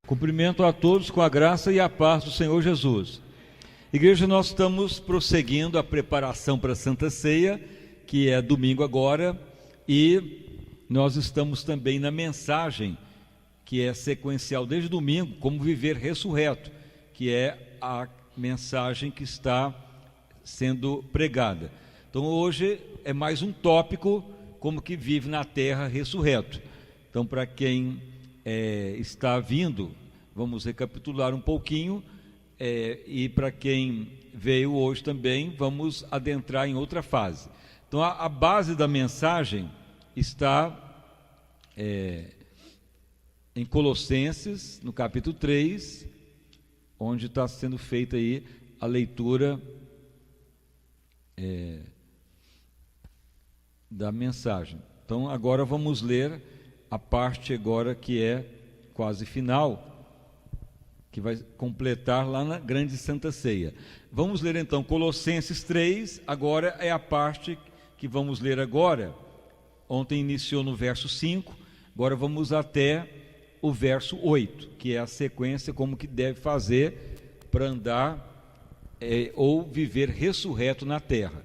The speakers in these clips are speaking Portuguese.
Cumprimento a todos com a graça e a paz do Senhor Jesus. Igreja, nós estamos prosseguindo a preparação para a Santa Ceia, que é domingo agora, e nós estamos também na mensagem, que é sequencial desde domingo, como viver ressurreto, que é a mensagem que está sendo pregada. Então hoje é mais um tópico, como que vive na terra ressurreto. Então, para quem está vindo, vamos recapitular um pouquinho, e para quem veio hoje também, vamos adentrar em outra fase. Então a base da mensagem está em Colossenses, no capítulo 3, onde está sendo feita aí a leitura da mensagem. Então agora vamos ler a parte agora que é quase final, que vai completar lá na grande Santa Ceia. Vamos ler então Colossenses 3, agora é a parte que vamos ler agora. Ontem iniciou no verso 5, agora vamos até o verso 8, que é a sequência como que deve fazer para andar ou viver ressurreto na terra.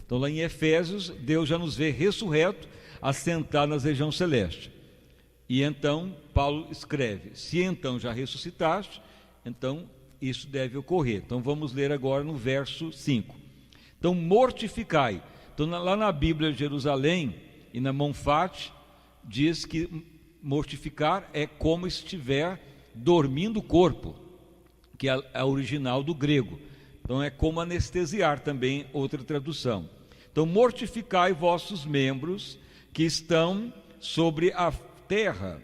Então lá em Efésios, Deus já nos vê ressurreto, assentado nas regiões celestes. E então Paulo escreve: se então já ressuscitaste, então isso deve ocorrer. Então vamos ler agora no verso 5. Então mortificai. Então lá na Bíblia de Jerusalém e na Monfate diz que mortificar é como estiver dormindo o corpo, que é a original do grego. Então é como anestesiar também, outra tradução. Então mortificai vossos membros que estão sobre a terra,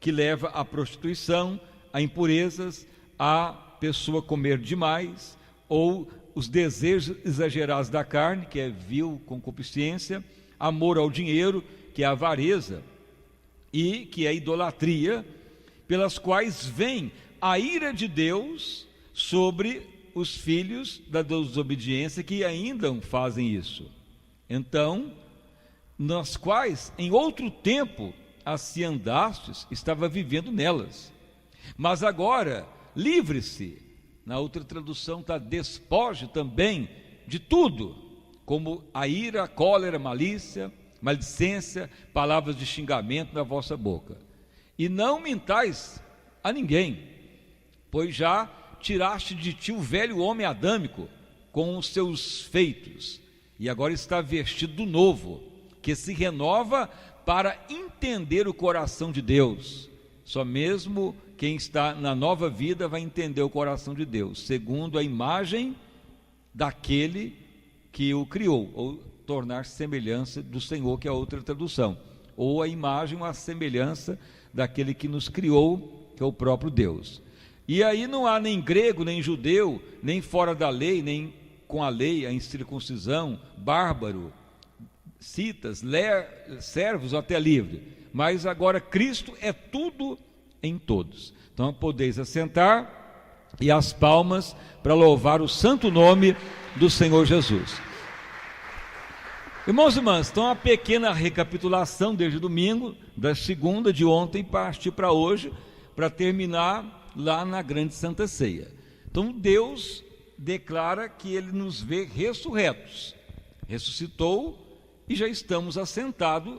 que leva à prostituição, a impurezas, a pessoa comer demais, ou os desejos exagerados da carne, que é vil concupiscência, amor ao dinheiro, que é a avareza, e que é a idolatria, pelas quais vem a ira de Deus sobre os filhos da desobediência que ainda fazem isso. Então, nas quais em outro tempo assim andastes, estava vivendo nelas, mas agora livre-se. Na outra tradução está despoje também de tudo, como a ira, a cólera, malícia, maledicência, palavras de xingamento na vossa boca. E não mintais a ninguém, pois já tiraste de ti o velho homem adâmico com os seus feitos, e agora está vestido do novo, que se renova para entender o coração de Deus. Só mesmo quem está na nova vida vai entender o coração de Deus, segundo a imagem daquele que o criou, ou tornar semelhança do Senhor, que é outra tradução, ou a imagem ou a semelhança daquele que nos criou, que é o próprio Deus. E aí não há nem grego, nem judeu, nem fora da lei, nem com a lei, a incircuncisão, bárbaro, citas, servos ou até livre, mas agora Cristo é tudo em todos. Então podeis assentar e as palmas para louvar o santo nome do Senhor Jesus. Irmãos e irmãs, então uma pequena recapitulação desde domingo, da segunda de ontem, partir para hoje, para terminar lá na grande Santa Ceia. Então Deus declara que Ele nos vê ressurretos, ressuscitou e já estamos assentados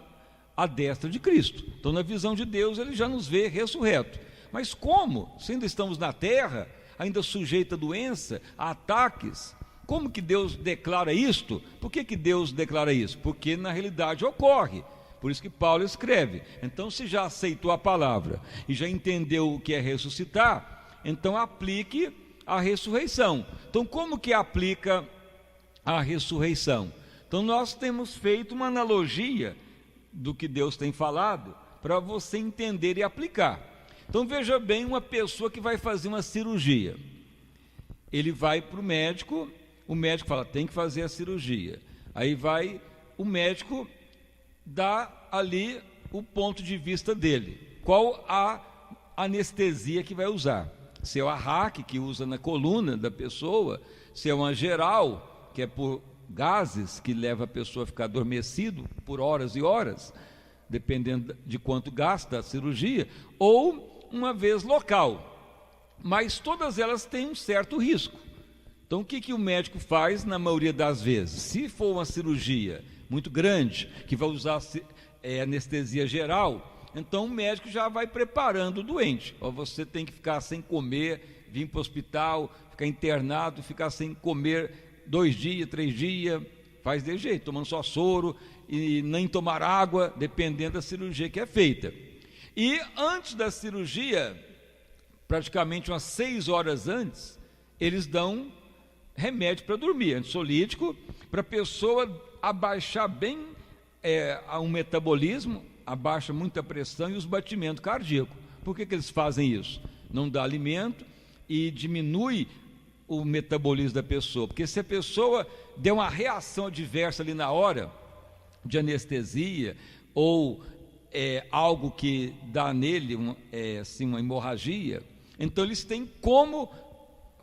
à destra de Cristo. Então na visão de Deus Ele já nos vê ressurreto. Mas como? Se ainda estamos na terra, ainda sujeito a doença, a ataques, como que Deus declara isto? Por que Deus declara isso? Porque na realidade ocorre. Por isso que Paulo escreve. Então se já aceitou a palavra e já entendeu o que é ressuscitar, então aplique a ressurreição. Então como que aplica a ressurreição? Então nós temos feito uma analogia do que Deus tem falado para você entender e aplicar. Então veja bem, uma pessoa que vai fazer uma cirurgia, ele vai para o médico fala, tem que fazer a cirurgia. Aí vai o médico dá ali o ponto de vista dele, qual a anestesia que vai usar, se é o arraque que usa na coluna da pessoa, se é uma geral, que é por gases que leva a pessoa a ficar adormecido por horas e horas, dependendo de quanto gasta a cirurgia, ou uma vez local, mas todas elas têm um certo risco. Então o que o médico faz na maioria das vezes? Se for uma cirurgia muito grande, que vai usar anestesia geral, então o médico já vai preparando o doente. Você tem que ficar sem comer, vir para o hospital, ficar internado, ficar sem comer 2 dias, 3 dias, faz de jeito, tomando só soro e nem tomar água, dependendo da cirurgia que é feita. E antes da cirurgia, praticamente umas 6 horas antes, eles dão remédio para dormir, ansiolítico, para a pessoa abaixar bem o metabolismo, abaixa muita pressão e os batimentos cardíacos. Por que eles fazem isso? Não dá alimento e diminui o metabolismo da pessoa, porque se a pessoa der uma reação adversa ali na hora, de anestesia, ou algo que dá nele assim, uma hemorragia, então eles têm como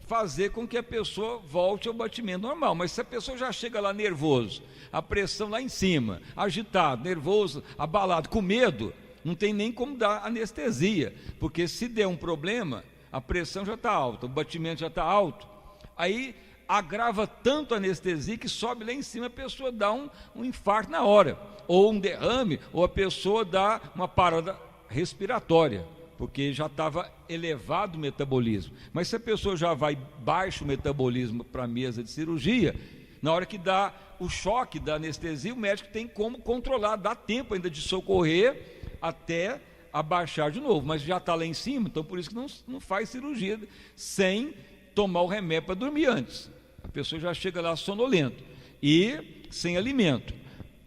fazer com que a pessoa volte ao batimento normal. Mas se a pessoa já chega lá nervoso, a pressão lá em cima, agitado, nervoso, abalado, com medo, não tem nem como dar anestesia, porque se der um problema, a pressão já está alta, o batimento já está alto, aí agrava tanto a anestesia que sobe lá em cima, a pessoa dá um infarto na hora, ou um derrame, ou a pessoa dá uma parada respiratória, porque já estava elevado o metabolismo. Mas se a pessoa já vai baixo o metabolismo para a mesa de cirurgia, na hora que dá o choque da anestesia, o médico tem como controlar, dá tempo ainda de socorrer até abaixar de novo, mas já está lá em cima, então por isso que não faz cirurgia sem tomar o remédio para dormir antes. A pessoa já chega lá sonolento e sem alimento.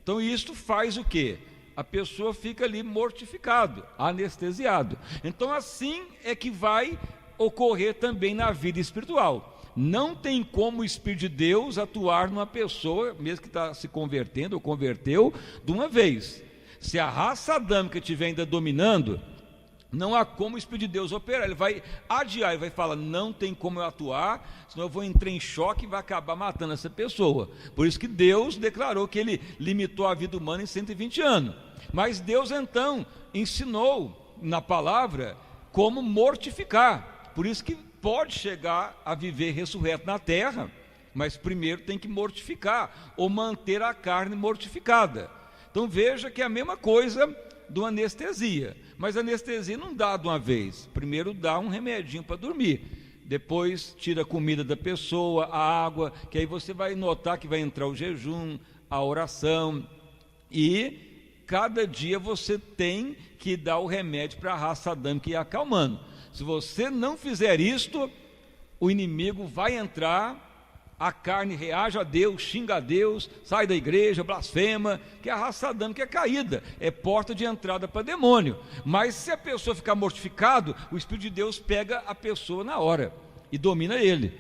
Então isso faz o quê? A pessoa fica ali mortificado, anestesiado. Então assim é que vai ocorrer também na vida espiritual. Não tem como o Espírito de Deus atuar numa pessoa, mesmo que está se convertendo ou converteu, de uma vez. Se a raça adâmica estiver ainda dominando, não há como o Espírito de Deus operar. Ele vai adiar, ele vai falar, não tem como eu atuar, senão eu vou entrar em choque e vai acabar matando essa pessoa. Por isso que Deus declarou que ele limitou a vida humana em 120 anos. Mas Deus então ensinou na palavra como mortificar. Por isso que pode chegar a viver ressurreto na terra, mas primeiro tem que mortificar, ou manter a carne mortificada. Então veja que é a mesma coisa do anestesia, mas a anestesia não dá de uma vez. Primeiro dá um remedinho para dormir, depois tira a comida da pessoa, a água, que aí você vai notar que vai entrar o jejum, a oração, e cada dia você tem que dar o remédio para a raça adâmica e ir acalmando. Se você não fizer isto, o inimigo vai entrar, a carne reage a Deus, xinga a Deus, sai da igreja, blasfema, que a raça adâmica é caída, é porta de entrada para demônio. Mas se a pessoa ficar mortificado, o Espírito de Deus pega a pessoa na hora e domina ele.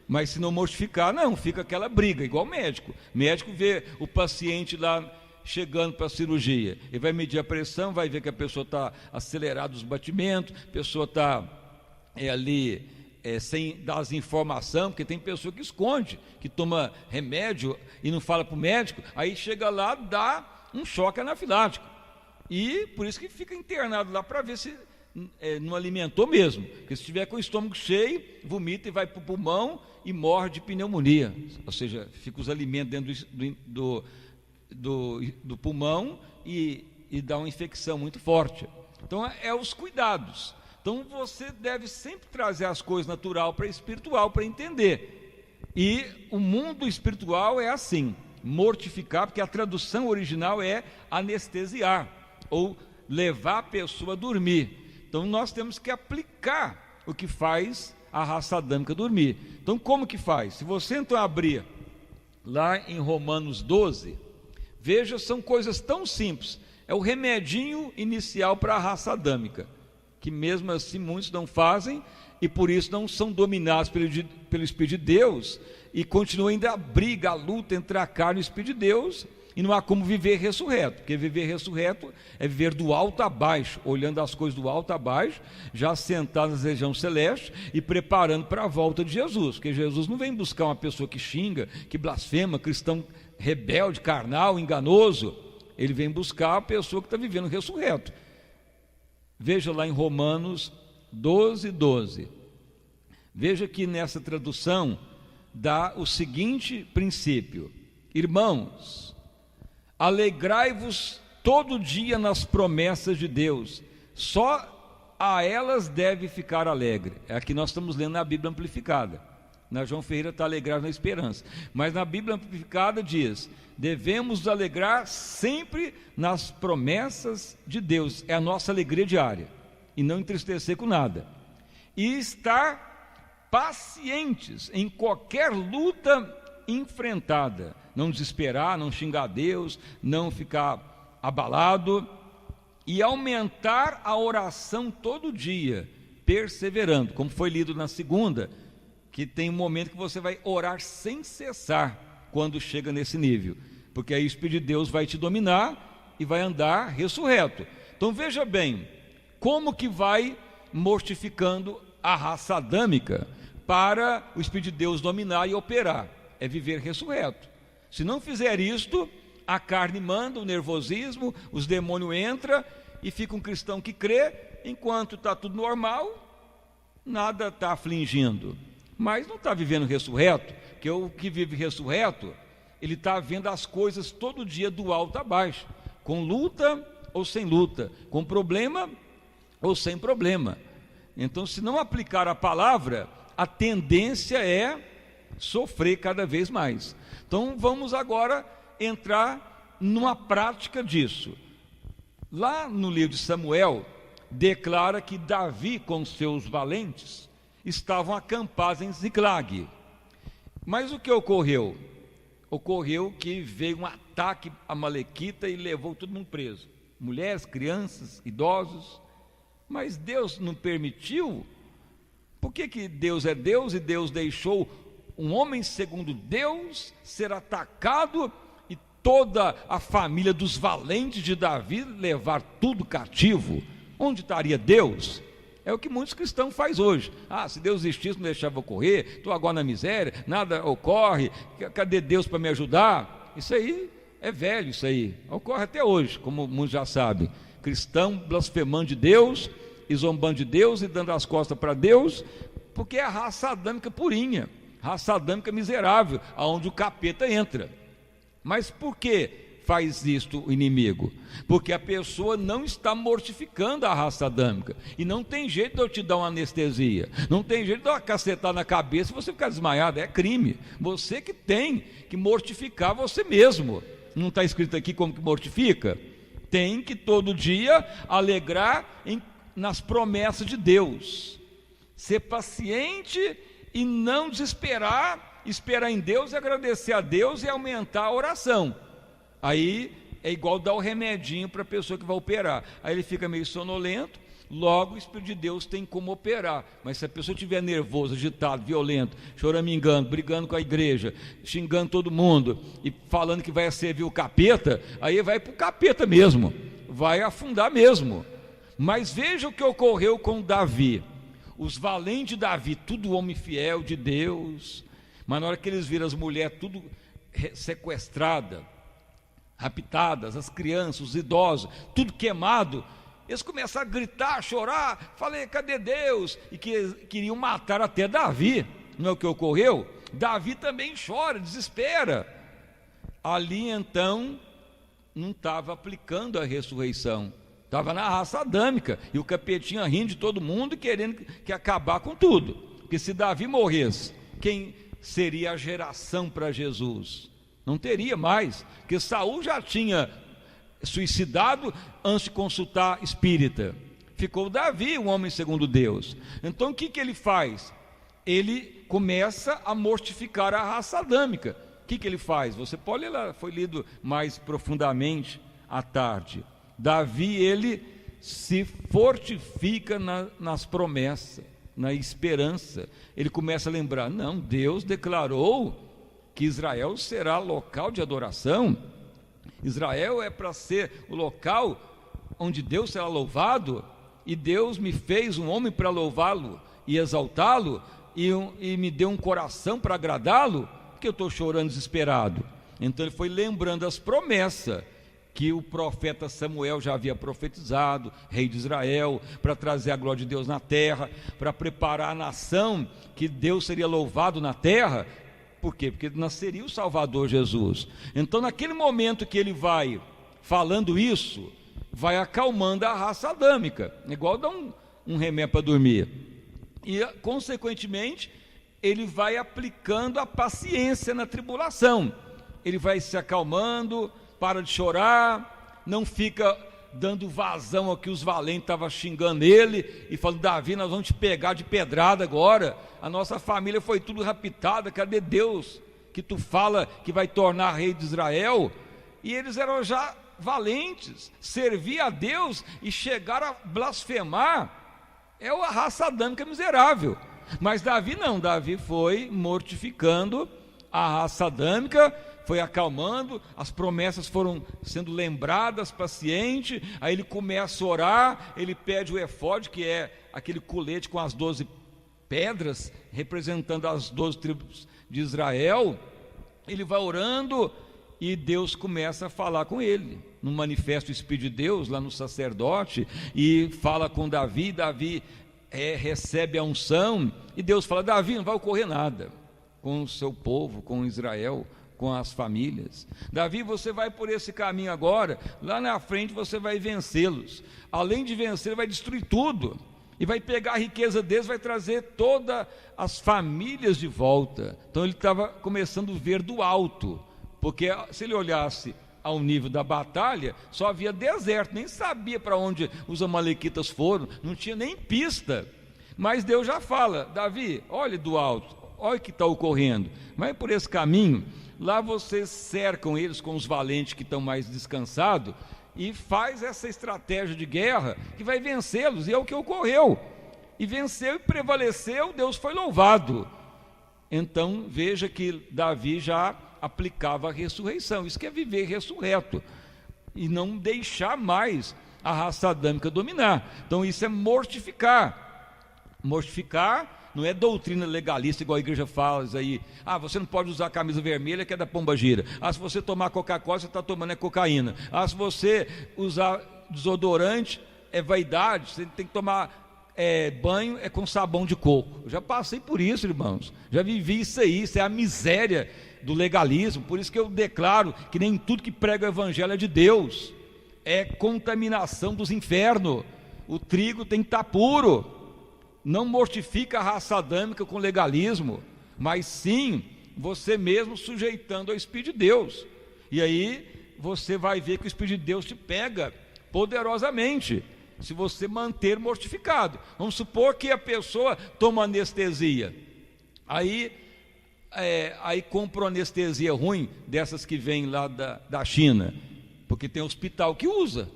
Mas se não mortificar, não, fica aquela briga, igual médico. Médico vê o paciente lá chegando para a cirurgia, ele vai medir a pressão, vai ver que a pessoa está acelerada os batimentos, a pessoa está ali sem dar as informações, porque tem pessoa que esconde, que toma remédio e não fala para o médico, aí chega lá, dá um choque anafilático, e por isso que fica internado lá para ver se não alimentou mesmo, porque se estiver com o estômago cheio, vomita e vai para o pulmão e morre de pneumonia, ou seja, fica os alimentos dentro do pulmão e dá uma infecção muito forte. Então os cuidados. Então você deve sempre trazer as coisas natural para espiritual para entender. E o mundo espiritual é assim, mortificar, porque a tradução original é anestesiar, ou levar a pessoa a dormir. Então nós temos que aplicar o que faz a raça adâmica dormir. Então como que faz? Se você então abrir lá em Romanos 12, veja, são coisas tão simples. É o remedinho inicial para a raça adâmica, que mesmo assim muitos não fazem, e por isso não são dominados pelo Espírito de Deus, e continua ainda a briga, a luta entre a carne e o Espírito de Deus, e não há como viver ressurreto, porque viver ressurreto é viver do alto a baixo, olhando as coisas do alto a baixo, já sentado nas regiões celestes e preparando para a volta de Jesus, porque Jesus não vem buscar uma pessoa que xinga, que blasfema, cristão rebelde, carnal, enganoso. Ele vem buscar a pessoa que está vivendo ressurreto. Veja lá em Romanos 12:12. Veja que nessa tradução dá o seguinte princípio: irmãos, alegrai-vos todo dia nas promessas de Deus, só a elas deve ficar alegre. É aqui nós estamos lendo na Bíblia Amplificada. Na João Ferreira está alegrar na esperança, mas na Bíblia Amplificada diz: devemos nos alegrar sempre nas promessas de Deus. É a nossa alegria diária, e não entristecer com nada, e estar pacientes em qualquer luta enfrentada, não desesperar, não xingar Deus, não ficar abalado, e aumentar a oração todo dia, perseverando, como foi lido na segunda, que tem um momento que você vai orar sem cessar quando chega nesse nível, porque aí o Espírito de Deus vai te dominar e vai andar ressurreto. Então veja bem, como que vai mortificando a raça adâmica para o Espírito de Deus dominar e operar? É viver ressurreto. Se não fizer isto, a carne manda, o nervosismo, os demônios entram e fica um cristão que crê, enquanto está tudo normal, nada está afligindo, mas não está vivendo ressurreto, porque o que vive ressurreto, ele está vendo as coisas todo dia do alto a baixo, com luta ou sem luta, com problema ou sem problema. Então, se não aplicar a palavra, a tendência é sofrer cada vez mais. Então vamos agora entrar numa prática disso. Lá no livro de Samuel, declara que Davi com seus valentes estavam acampados em Ziclag. Mas o que ocorreu? Ocorreu que veio um ataque amalequita e levou todo mundo preso, mulheres, crianças, idosos. Mas Deus não permitiu. Por que Deus é Deus e Deus deixou um homem segundo Deus ser atacado e toda a família dos valentes de Davi levar tudo cativo? Onde estaria Deus? É o que muitos cristãos fazem hoje. Se Deus existisse, não deixava eu correr, estou agora na miséria, nada ocorre, cadê Deus para me ajudar? Isso aí é velho, isso aí ocorre até hoje, como muitos já sabem. Cristão blasfemando de Deus e zombando de Deus e dando as costas para Deus, porque é a raça adâmica purinha, raça adâmica miserável, aonde o capeta entra. Mas por que faz isto o inimigo? Porque a pessoa não está mortificando a raça adâmica, e não tem jeito de eu te dar uma anestesia, não tem jeito de eu dar uma cacetada na cabeça e você ficar desmaiado. É crime. Você que tem que mortificar você mesmo. Não está escrito aqui como que mortifica? Tem que todo dia alegrar nas promessas de Deus, ser paciente e não desesperar, esperar em Deus e agradecer a Deus e aumentar a oração. Aí é igual dar o remedinho para a pessoa que vai operar, aí ele fica meio sonolento, logo o Espírito de Deus tem como operar. Mas se a pessoa estiver nervosa, agitado, violento, choramingando, brigando com a igreja, xingando todo mundo e falando que vai servir o capeta, aí vai para o capeta mesmo, vai afundar mesmo. Mas veja o que ocorreu com Davi. Os valentes de Davi, tudo homem fiel de Deus, mas na hora que eles viram as mulheres tudo sequestradas, raptadas, as crianças, os idosos, tudo queimado, eles começaram a gritar, a chorar. Falei, cadê Deus? E queriam matar até Davi. Não é o que ocorreu? Davi também chora, desespera. Ali então não estava aplicando a ressurreição, estava na raça adâmica, e o capetinha rindo de todo mundo e querendo que acabar com tudo. Porque se Davi morresse, quem seria a geração para Jesus? Não teria mais, porque Saul já tinha suicidado antes de consultar espírita. Ficou Davi, um homem segundo Deus. Então o que ele faz? Ele começa a mortificar a raça adâmica. O que ele faz? Você pode ler lá, foi lido mais profundamente à tarde. Davi, ele se fortifica nas promessas, na esperança. Ele começa a lembrar, não, Deus declarou que Israel será local de adoração. Israel é para ser o local onde Deus será louvado, e Deus me fez um homem para louvá-lo e exaltá-lo, e me deu um coração para agradá-lo, porque eu estou chorando desesperado. Então ele foi lembrando as promessas que o profeta Samuel já havia profetizado, rei de Israel, para trazer a glória de Deus na terra, para preparar a nação, que Deus seria louvado na terra. Por quê? Porque nasceria o Salvador Jesus. Então, naquele momento que ele vai falando isso, vai acalmando a raça adâmica, igual dar um remédio para dormir. E, consequentemente, ele vai aplicando a paciência na tribulação. Ele vai se acalmando, para de chorar, não fica dando vazão ao que os valentes estavam xingando ele e falando: Davi, nós vamos te pegar de pedrada agora, a nossa família foi tudo raptada, cadê Deus que tu fala que vai tornar rei de Israel? E eles eram já valentes, servir a Deus e chegar a blasfemar. É a raça adâmica miserável. Mas Davi não, Davi foi mortificando a raça adâmica, foi acalmando, as promessas foram sendo lembradas, paciente. Aí ele começa a orar, ele pede o efode, que é aquele colete com as 12 pedras, representando as 12 tribos de Israel. Ele vai orando e Deus começa a falar com ele, no manifesto Espírito de Deus, lá no sacerdote, e fala com Davi. Davi recebe a unção, e Deus fala: Davi, não vai ocorrer nada com o seu povo, com Israel, com as famílias. Davi, você vai por esse caminho agora, lá na frente você vai vencê-los. Além de vencer, vai destruir tudo, e vai pegar a riqueza deles, vai trazer todas as famílias de volta. Então ele estava começando a ver do alto, porque se ele olhasse ao nível da batalha, só havia deserto, nem sabia para onde os amalequitas foram, não tinha nem pista. Mas Deus já fala: Davi, olhe do alto, olha o que está ocorrendo, vai por esse caminho, lá vocês cercam eles com os valentes que estão mais descansados, e faz essa estratégia de guerra que vai vencê-los. E é o que ocorreu, e venceu e prevaleceu, Deus foi louvado. Então veja que Davi já aplicava a ressurreição. Isso que é viver ressurreto e não deixar mais a raça adâmica dominar. Então isso é mortificar. Mortificar não é doutrina legalista, igual a igreja fala aí: você não pode usar a camisa vermelha, que é da pombagira. Se você tomar Coca-Cola, você está tomando cocaína. Se você usar desodorante, é vaidade, você tem que tomar banho com sabão de coco. Eu já passei por isso, irmãos, já vivi isso aí. Isso é a miséria do legalismo. Por isso que eu declaro que nem tudo que prega o evangelho é de Deus, é contaminação dos infernos. O trigo tem que estar puro. Não mortifica a raça adâmica com legalismo, mas sim você mesmo sujeitando ao Espírito de Deus. E aí você vai ver que o Espírito de Deus te pega poderosamente, se você manter mortificado. Vamos supor que a pessoa toma anestesia, aí compra uma anestesia ruim, dessas que vem lá da China, porque tem hospital que usa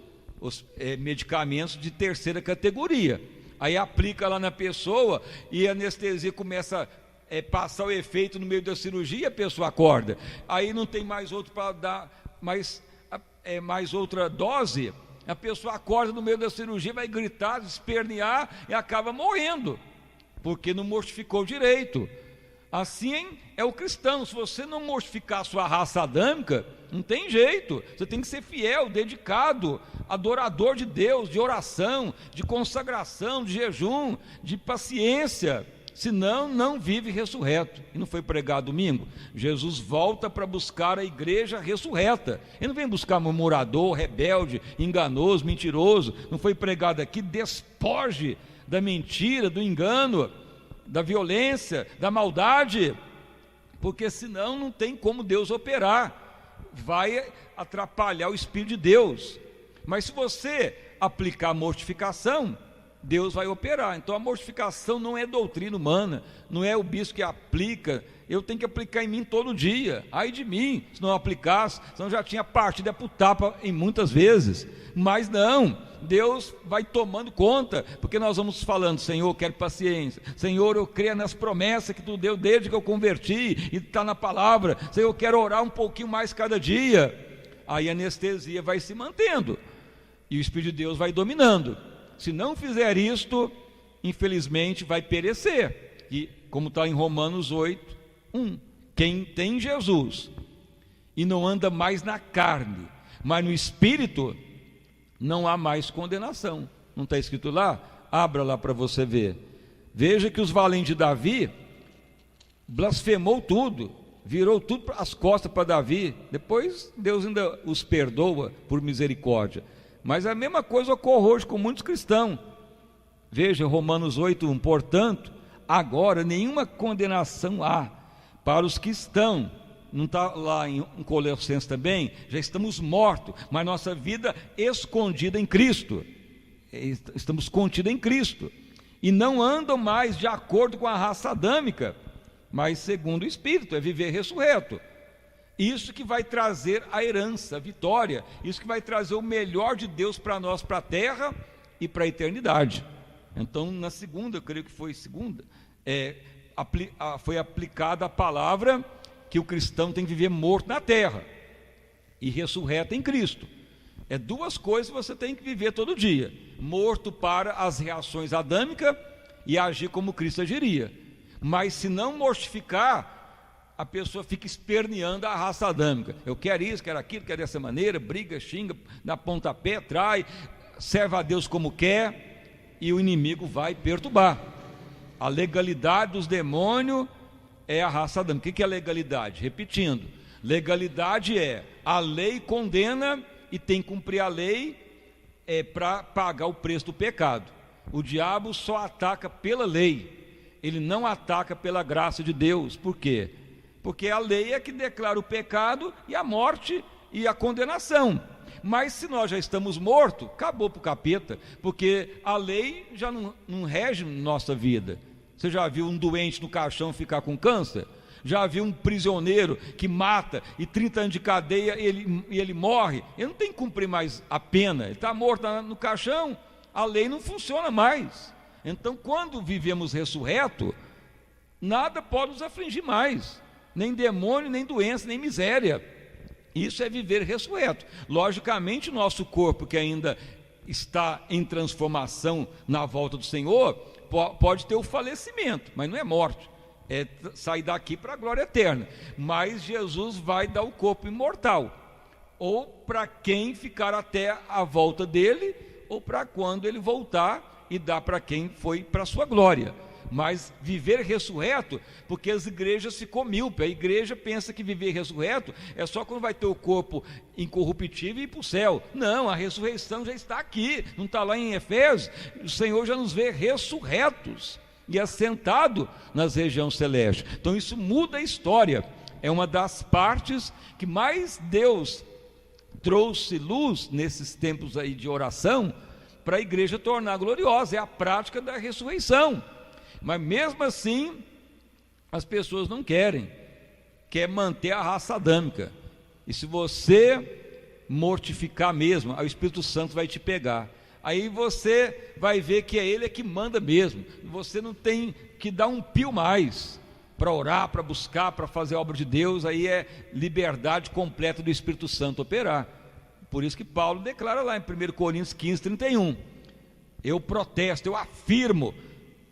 medicamentos de terceira categoria. Aí aplica lá na pessoa e a anestesia começa a passar o efeito no meio da cirurgia, e a pessoa acorda. Aí não tem mais outro para dar mais outra dose, a pessoa acorda no meio da cirurgia, vai gritar, espernear e acaba morrendo, porque não mortificou direito. Assim é o cristão. Se você não mortificar a sua raça adâmica, não tem jeito. Você tem que ser fiel, dedicado, adorador de Deus, de oração, de consagração, de jejum, de paciência. Senão não vive ressurreto. E não foi pregado domingo? Jesus volta para buscar a igreja ressurreta. Ele não vem buscar murmurador, rebelde, enganoso, mentiroso. Não foi pregado aqui: despoje da mentira, do engano, da violência, da maldade, porque senão não tem como Deus operar, vai atrapalhar o Espírito de Deus. Mas se você aplicar a mortificação, Deus vai operar. Então a mortificação não é doutrina humana, não é o bispo que aplica. Eu tenho que aplicar em mim todo dia. Ai de mim, se não aplicasse, senão já tinha partido pro tapa em muitas vezes. Mas não, Deus vai tomando conta, porque nós vamos falando: Senhor, eu quero paciência. Senhor, eu creio nas promessas que tu deu desde que eu converti, e está na palavra. Senhor, eu quero orar um pouquinho mais cada dia. Aí a anestesia vai se mantendo e o Espírito de Deus vai dominando. Se não fizer isto, infelizmente vai perecer. E como está em Romanos 8:1, quem tem Jesus e não anda mais na carne, mas no Espírito não há mais condenação. Não está escrito lá? Abra lá para você ver. Veja que os valentes de Davi blasfemou tudo, virou tudo as costas para Davi. Depois Deus ainda os perdoa por misericórdia. Mas a mesma coisa ocorre hoje com muitos cristãos. Veja Romanos 8:1, portanto, agora nenhuma condenação há para os que estão, não está lá em Colossenses também, já estamos mortos, mas nossa vida escondida em Cristo, estamos contidos em Cristo, e não andam mais de acordo com a raça adâmica, mas segundo o Espírito, é viver ressurreto. Isso que vai trazer a herança, a vitória, isso que vai trazer o melhor de Deus para nós, para a terra e para a eternidade. Então, na segunda, eu creio que foi segunda, foi aplicada a palavra que o cristão tem que viver morto na terra e ressurreto em Cristo. É duas coisas que você tem que viver todo dia: morto para as reações adâmicas e agir como Cristo agiria. Mas se não mortificar, a pessoa fica esperneando a raça adâmica. Eu quero isso, quero aquilo, quero dessa maneira, briga, xinga, dá pontapé, trai, serve a Deus como quer, e o inimigo vai perturbar. A legalidade dos demônios é a raça adâmica. O que é legalidade? Repetindo, legalidade é: a lei condena e tem que cumprir a lei para pagar o preço do pecado. O diabo só ataca pela lei, ele não ataca pela graça de Deus. Por quê? Porque a lei é que declara o pecado e a morte e a condenação. Mas se nós já estamos mortos, acabou para o capeta, porque a lei já não rege nossa vida. Você já viu um doente no caixão ficar com câncer? Já viu um prisioneiro que mata e 30 anos de cadeia e ele morre? Ele não tem que cumprir mais a pena, ele está morto no caixão, a lei não funciona mais. Então, quando vivemos ressurreto, nada pode nos afligir mais, nem demônio, nem doença, nem miséria. Isso é viver ressurreto. Logicamente, o nosso corpo, que ainda está em transformação na volta do Senhor, pode ter o falecimento, mas não é morte, é sair daqui para a glória eterna. Mas Jesus vai dar o corpo imortal, ou para quem ficar até a volta dele, ou para quando ele voltar e dar para quem foi para a sua glória. Mas viver ressurreto, porque as igrejas ficou míope. A igreja pensa que viver ressurreto é só quando vai ter o corpo incorruptível e ir para o céu. Não, a ressurreição já está aqui, não está lá em Efésios. O Senhor já nos vê ressurretos e assentado nas regiões celestes. Então isso muda a história. É uma das partes que mais Deus trouxe luz nesses tempos aí de oração, para a igreja tornar gloriosa. É a prática da ressurreição. Mas mesmo assim, as pessoas não querem, quer manter a raça adâmica. E se você mortificar mesmo, o Espírito Santo vai te pegar. Aí você vai ver que é Ele que manda mesmo. Você não tem que dar um pio mais para orar, para buscar, para fazer a obra de Deus. Aí é liberdade completa do Espírito Santo operar. Por isso que Paulo declara lá em 1 Coríntios 15:31. Eu protesto, eu afirmo,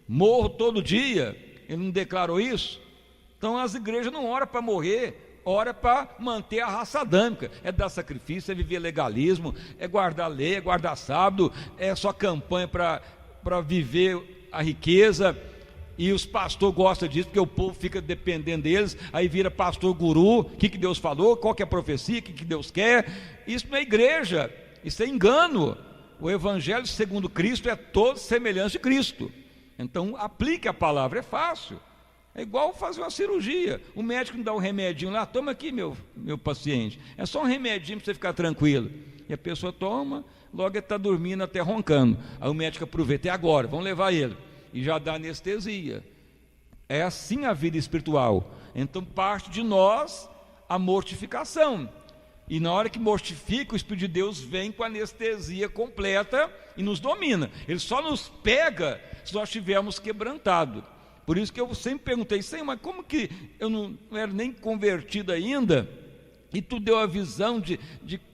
morro todo dia. Ele não declarou isso? Então as igrejas não oram para morrer, oram para manter a raça adâmica. É dar sacrifício, é viver legalismo, é guardar lei, é guardar sábado, é só campanha para viver a riqueza. E os pastores gostam disso, porque o povo fica dependendo deles, aí vira pastor guru. O que Deus falou, qual que é a profecia, o que Deus quer. Isso não é igreja, isso é engano. O evangelho segundo Cristo é todo semelhante de Cristo. Então aplique a palavra, é fácil. É igual fazer uma cirurgia. O médico me dá um remedinho lá, toma aqui meu paciente. É só um remedinho para você ficar tranquilo. E a pessoa toma, logo ele está dormindo até roncando. Aí o médico aproveita, é agora, vamos levar ele. E já dá anestesia. É assim a vida espiritual. Então parte de nós a mortificação. E na hora que mortifica, o Espírito de Deus vem com anestesia completa e nos domina. Ele só nos pega se nós estivermos quebrantados. Por isso que eu sempre perguntei, Senhor, mas como que eu não era nem convertido ainda? E tu deu a visão de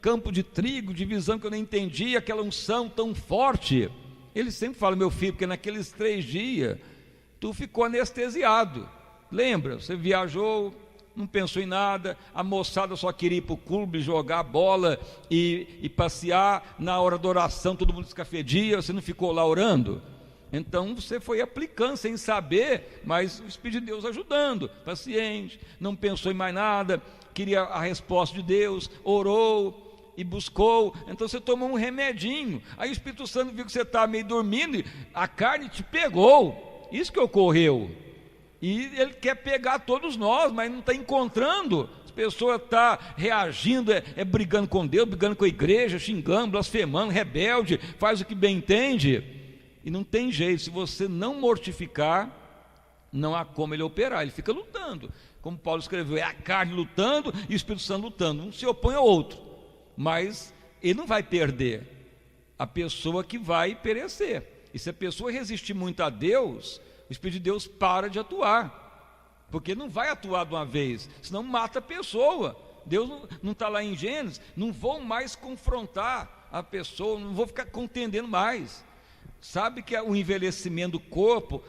campo de trigo, de visão que eu não entendi, aquela unção tão forte. Ele sempre fala, meu filho, porque naqueles 3 dias tu ficou anestesiado. Lembra? Você viajou não pensou em nada, a moçada só queria ir para o clube, jogar bola e passear, na hora da oração todo mundo escafedia, você não ficou lá orando? Então você foi aplicando sem saber, mas o Espírito de Deus ajudando, paciente, não pensou em mais nada, queria a resposta de Deus, orou e buscou, então você tomou um remedinho, aí o Espírito Santo viu que você estava meio dormindo, e a carne te pegou, isso que ocorreu. E ele quer pegar todos nós, mas não está encontrando. As pessoas estão reagindo, brigando com Deus, brigando com a igreja, xingando, blasfemando, rebelde, faz o que bem entende. E não tem jeito, se você não mortificar, não há como ele operar, ele fica lutando. Como Paulo escreveu, é a carne lutando e o Espírito Santo lutando, um se opõe ao outro. Mas ele não vai perder, a pessoa que vai perecer. E se a pessoa resistir muito a Deus, o Espírito de Deus para de atuar, porque não vai atuar de uma vez, senão mata a pessoa. Deus não está lá em Gênesis, não vou mais confrontar a pessoa, não vou ficar contendendo mais. Sabe que o envelhecimento do corpo,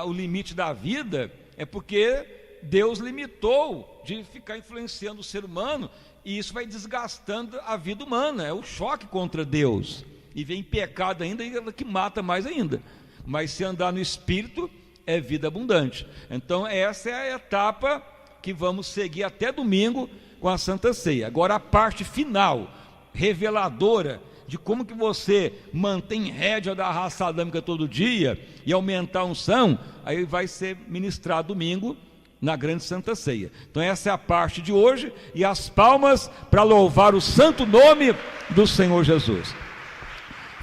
o limite da vida, é porque Deus limitou de ficar influenciando o ser humano, e isso vai desgastando a vida humana, é o choque contra Deus, e vem pecado ainda, que mata mais ainda. Mas se andar no Espírito, é vida abundante. Então essa é a etapa que vamos seguir até domingo com a Santa Ceia. Agora a parte final, reveladora de como que você mantém rédea da raça adâmica todo dia e aumentar a unção, aí vai ser ministrado domingo na grande Santa Ceia. Então essa é a parte de hoje, e as palmas para louvar o santo nome do Senhor Jesus.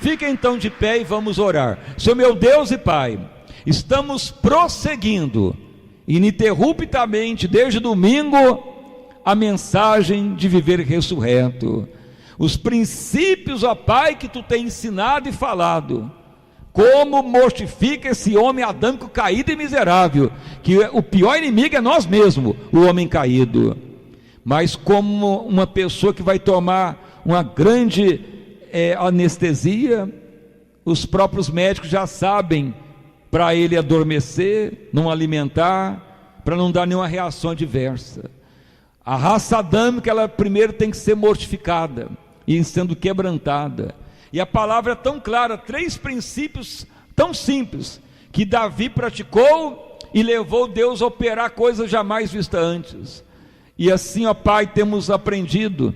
Fiquem então de pé e vamos orar. Senhor meu Deus e Pai, estamos prosseguindo ininterruptamente desde domingo a mensagem de viver ressurreto, os princípios, ó Pai, que Tu tens ensinado e falado, como mortifica esse homem adâmico caído e miserável, que o pior inimigo é nós mesmos, o homem caído, mas como uma pessoa que vai tomar uma grande anestesia, os próprios médicos já sabem, para ele adormecer, não alimentar, para não dar nenhuma reação adversa. A raça adâmica, ela primeiro tem que ser mortificada e sendo quebrantada, e a palavra é tão clara, 3 princípios tão simples, que Davi praticou e levou Deus a operar coisas jamais vistas antes. E assim, ó Pai, temos aprendido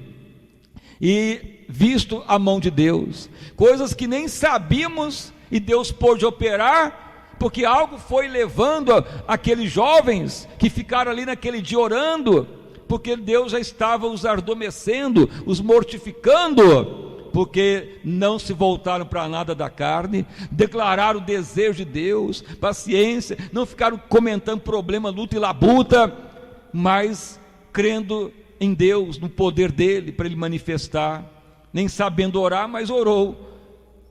e visto a mão de Deus, coisas que nem sabíamos, e Deus pôde operar, porque algo foi levando aqueles jovens que ficaram ali naquele dia orando, porque Deus já estava os adormecendo, os mortificando, porque não se voltaram para nada da carne, declararam o desejo de Deus, paciência, não ficaram comentando problema, luta e labuta, mas crendo em Deus, no poder dele, para ele manifestar, nem sabendo orar, mas orou,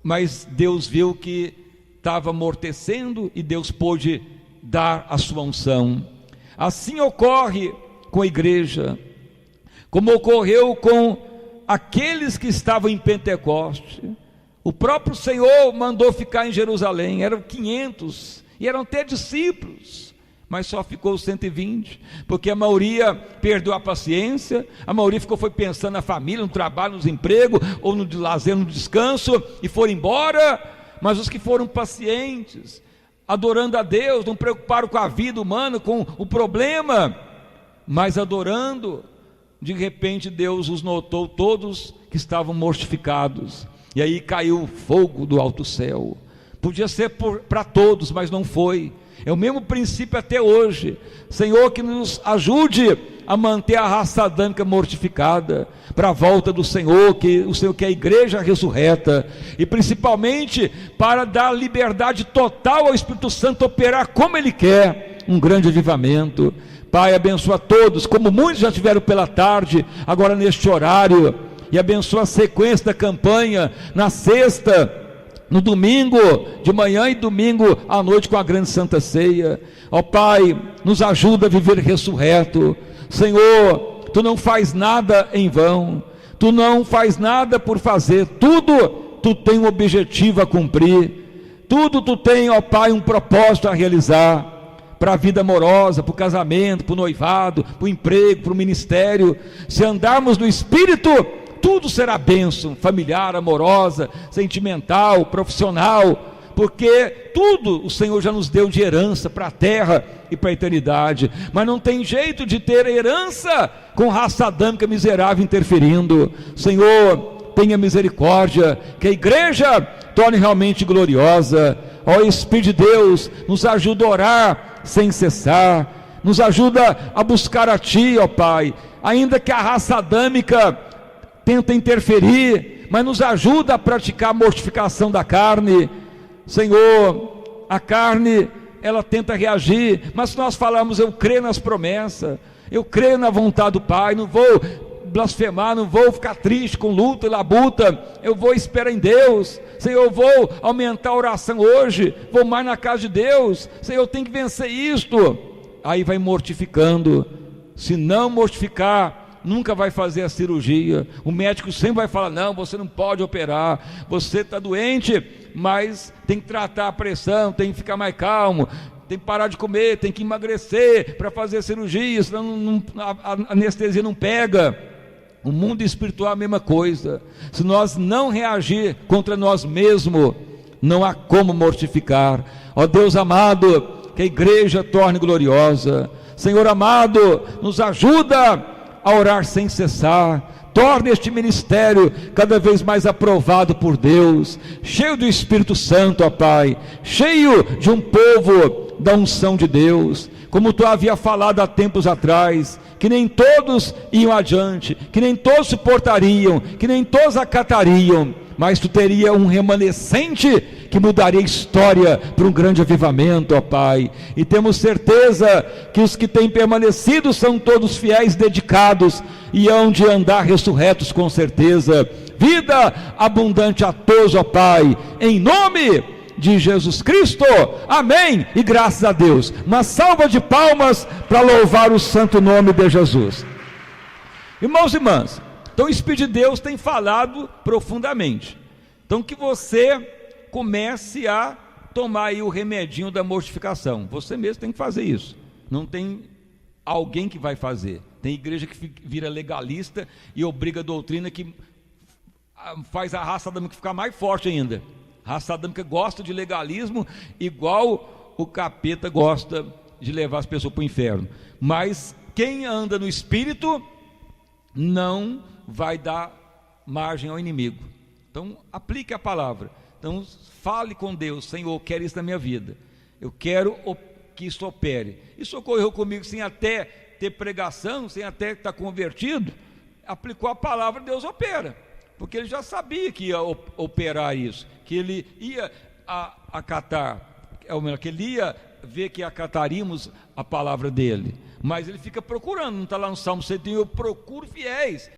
mas Deus viu que estava amortecendo, e Deus pôde dar a sua unção. Assim ocorre com a igreja, como ocorreu com aqueles que estavam em Pentecoste. O próprio Senhor mandou ficar em Jerusalém, eram 500, e eram até discípulos, mas só ficou 120, porque a maioria perdeu a paciência, a maioria foi pensando na família, no trabalho, nos empregos, ou no lazer, no descanso, e foram embora. Mas os que foram pacientes, adorando a Deus, não preocuparam com a vida humana, com o problema, mas adorando, de repente Deus os notou todos que estavam mortificados, e aí caiu fogo do alto céu. Podia ser para todos, mas não foi. É o mesmo princípio até hoje. Senhor, que nos ajude a manter a raça adâmica mortificada para a volta do Senhor, que o Senhor quer a igreja ressurreta, e principalmente para dar liberdade total ao Espírito Santo operar como Ele quer, um grande avivamento. Pai, abençoa todos, como muitos já tiveram pela tarde, agora neste horário, e abençoa a sequência da campanha, na sexta, no domingo de manhã e domingo à noite com a grande Santa Ceia. Ó Pai, nos ajuda a viver ressurreto. Senhor, Tu não faz nada em vão, Tu não faz nada por fazer, tudo Tu tem um objetivo a cumprir, tudo Tu tem, ó Pai, um propósito a realizar. para a vida amorosa, para o casamento, para o noivado, para o emprego, para o ministério. Se andarmos no Espírito, tudo será bênção, familiar, amorosa, sentimental, profissional, porque tudo o Senhor já nos deu de herança para a terra e para a eternidade. Mas não tem jeito de ter herança com raça adâmica miserável interferindo. Senhor, tenha misericórdia, que a igreja torne realmente gloriosa. Ó Espírito de Deus, nos ajuda a orar sem cessar, nos ajuda a buscar a Ti, ó Pai, ainda que a raça adâmica tenta interferir, mas nos ajuda a praticar a mortificação da carne. Senhor, a carne, ela tenta reagir, mas se nós falarmos, eu creio nas promessas, eu creio na vontade do Pai, não vou blasfemar, não vou ficar triste com luta e labuta, eu vou esperar em Deus. Senhor, eu vou aumentar a oração hoje, vou mais na casa de Deus. Senhor, eu tenho que vencer isto. Aí vai mortificando. Se não mortificar, nunca vai fazer a cirurgia. O médico sempre vai falar: não, você não pode operar, você está doente, mas tem que tratar a pressão, tem que ficar mais calmo, tem que parar de comer, tem que emagrecer para fazer a cirurgia, senão a anestesia não pega. O mundo espiritual é a mesma coisa. Se nós não reagir contra nós mesmos, não há como mortificar. Ó Deus amado, que a igreja torne gloriosa. Senhor amado, nos ajuda a orar sem cessar. Torne este ministério cada vez mais aprovado por Deus, cheio do Espírito Santo, ó Pai, cheio de um povo da unção de Deus, como Tu havia falado há tempos atrás, que nem todos iam adiante, que nem todos se portariam, que nem todos acatariam, mas Tu teria um remanescente que mudaria a história para um grande avivamento, ó Pai. E temos certeza que os que têm permanecido são todos fiéis, dedicados, e hão de andar ressurretos com certeza. Vida abundante a todos, ó Pai, em nome de Jesus Cristo, amém, e graças a Deus. Uma salva de palmas para louvar o santo nome de Jesus. Irmãos e irmãs, então o Espírito de Deus tem falado profundamente. Então que você comece a tomar aí o remedinho da mortificação. Você mesmo tem que fazer isso. Não tem alguém que vai fazer. Tem igreja que vira legalista e obriga a doutrina, que faz a raça adâmica ficar mais forte ainda. A raça adâmica gosta de legalismo, igual o capeta gosta de levar as pessoas para o inferno. Mas quem anda no Espírito não vai dar margem ao inimigo. Então aplique a palavra. Então fale com Deus: Senhor, eu quero isso na minha vida, eu quero que isso opere. Isso ocorreu comigo sem até ter pregação, sem até estar convertido. Aplicou a palavra, Deus opera, porque ele já sabia que ia operar isso, que ele ia acatar, que ele ia ver que acataríamos a palavra dele. Mas ele fica procurando, não está lá no Salmo 101, eu procuro fiéis.